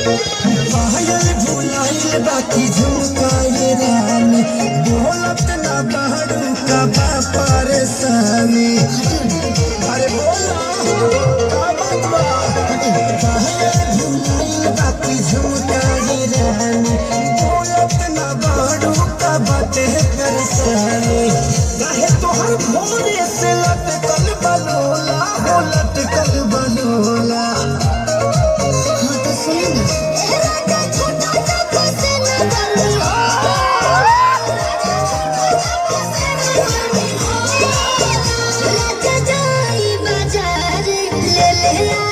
पायल भुलाइल बाकी झुमकाए रानी बोलत ना बहरू का बा परेशानी। अरे बोला का बात बा। पायल भुलाइल बाकी झुमकाए रानी बोलत ना बहरू का बाटे परेशानी। काहे तोहर भोरे से लटकल बलोला हो लटकल बलोला। ले